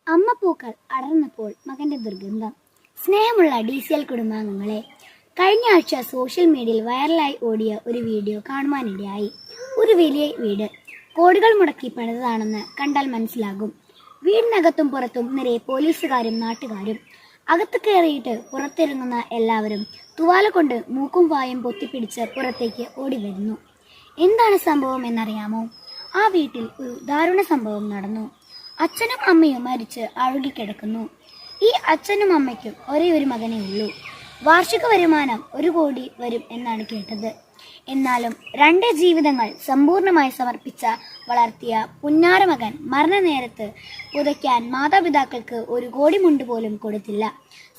അമ്മ പൂക്കൾ അടർന്നപ്പോൾ മകന്റെ ദുർഗന്ധം. സ്നേഹമുള്ള DCL കുടുംബാംഗങ്ങളെ, കഴിഞ്ഞ ആഴ്ച സോഷ്യൽ മീഡിയയിൽ വൈറലായി ഓടിയ ഒരു വീഡിയോ കാണുവാനിടയായി. ഒരു വലിയ വീട് കോടികൾ മുടക്കി പണിതതാണെന്ന് കണ്ടാൽ മനസ്സിലാകും. വീടിനകത്തും പുറത്തും നിറയെ പോലീസുകാരും നാട്ടുകാരും. അകത്ത് കയറിയിട്ട് പുറത്തിറങ്ങുന്ന എല്ലാവരും തുവാല കൊണ്ട് മൂക്കും വായും പൊത്തിപ്പിടിച്ച് പുറത്തേക്ക് ഓടി വരുന്നു. എന്താണ് സംഭവം എന്നറിയാമോ? ആ വീട്ടിൽ ഒരു ദാരുണ സംഭവം നടന്നു. അച്ഛനും അമ്മയും മരിച്ച് അഴുകിക്കിടക്കുന്നു. ഈ അച്ഛനും അമ്മയ്ക്കും ഒരേ ഒരു മകനേ ഉള്ളൂ. വാർഷിക വരുമാനം 1 കോടി വരും എന്നാണ് കേട്ടത്. എന്നാലും 2 ജീവിതങ്ങൾ സമ്പൂർണമായി സമർപ്പിച്ച വളർത്തിയ പുന്നാര മകൻ മരണനേരത്ത് പുതയ്ക്കാൻ മാതാപിതാക്കൾക്ക് 1 കോടി മുണ്ട് പോലും കൊടുത്തില്ല.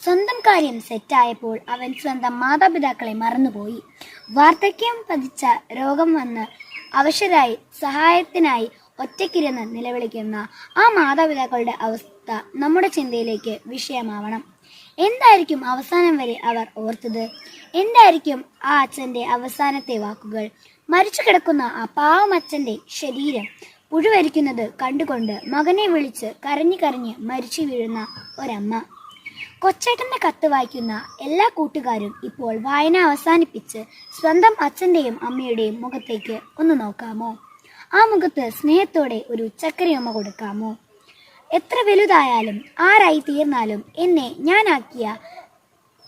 സ്വന്തം കാര്യം സെറ്റായപ്പോൾ അവൻ സ്വന്തം മാതാപിതാക്കളെ മറന്നുപോയി. വാർദ്ധക്യം പതിച്ച രോഗം വന്ന് അവശരായി സഹായത്തിനായി ഒറ്റയ്ക്കിരുന്ന് നിലവിളിക്കുന്ന ആ മാതാപിതാക്കളുടെ അവസ്ഥ നമ്മുടെ ചിന്തയിലേക്ക് വിഷയമാവണം. എന്തായിരിക്കും അവസാനം വരെ അവർ ഓർത്തത്? എന്തായിരിക്കും ആ അച്ഛൻ്റെ അവസാനത്തെ വാക്കുകൾ? മരിച്ചു കിടക്കുന്ന ആ പാവമച്ഛൻ്റെ ശരീരം പുഴുവരിക്കുന്നത് കണ്ടുകൊണ്ട് മകനെ വിളിച്ച് കരഞ്ഞു കരഞ്ഞ് മരിച്ചു വീഴുന്ന ഒരമ്മ. കൊച്ചേട്ടൻ്റെ കത്ത് വായിക്കുന്ന എല്ലാ കൂട്ടുകാരും ഇപ്പോൾ വായന അവസാനിപ്പിച്ച് സ്വന്തം അച്ഛൻ്റെയും അമ്മയുടെയും മുഖത്തേക്ക് ഒന്ന് നോക്കാമോ? ആ മുഖത്ത് സ്നേഹത്തോടെ ഒരു ചക്കരയമ്മ കൊടുക്കാമോ? എത്ര വലുതായാലും ആരായി തീർന്നാലും എന്നെ ഞാനാക്കിയ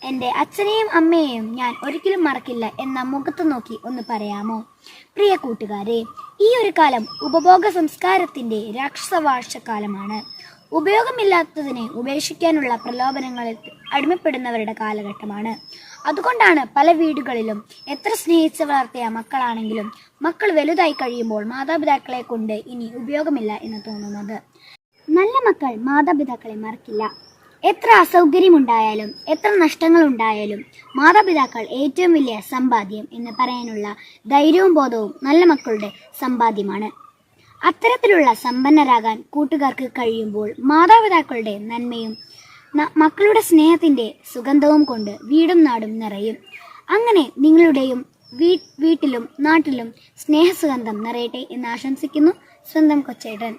എൻ്റെ അച്ഛനെയും അമ്മയെയും ഞാൻ ഒരിക്കലും മറക്കില്ല എന്ന മുഖത്ത് നോക്കി ഒന്ന് പറയാമോ? പ്രിയ കൂട്ടുകാരെ, ഈ ഒരു കാലം ഉപഭോഗ സംസ്കാരത്തിൻ്റെ രാക്ഷസവാഴ്ചക്കാലമാണ്. ഉപയോഗമില്ലാത്തതിനെ ഉപേക്ഷിക്കാനുള്ള പ്രലോഭനങ്ങളിൽ അടിമപ്പെടുന്നവരുടെ കാലഘട്ടമാണ്. അതുകൊണ്ടാണ് പല വീടുകളിലും എത്ര സ്നേഹിച്ച് വളർത്തിയ മക്കളാണെങ്കിലും മക്കൾ വലുതായി കഴിയുമ്പോൾ മാതാപിതാക്കളെ കൊണ്ട് ഇനി ഉപയോഗമില്ല എന്ന് തോന്നുന്നത്. നല്ല മക്കൾ മാതാപിതാക്കളെ മറക്കില്ല. എത്ര അസൗകര്യമുണ്ടായാലും എത്ര നഷ്ടങ്ങൾ ഉണ്ടായാലും മാതാപിതാക്കൾ ഏറ്റവും വലിയ സമ്പാദ്യം എന്ന് പറയാനുള്ള ധൈര്യവും ബോധവും നല്ല മക്കളുടെ സമ്പാദ്യമാണ്. അത്തരത്തിലുള്ള സമ്പന്നരാകാൻ കൂട്ടുകാർക്ക് കഴിയുമ്പോൾ മാതാപിതാക്കളുടെ നന്മയും മക്കളുടെ സ്നേഹത്തിൻ്റെ സുഗന്ധവും കൊണ്ട് വീടും നാടും നിറയും. അങ്ങനെ നിങ്ങളുടെയും വീട്ടിലും നാട്ടിലും സ്നേഹസുഗന്ധം നിറയട്ടെ എന്ന് ആശംസിക്കുന്നു. സ്വന്തം കൊച്ചേട്ടൻ.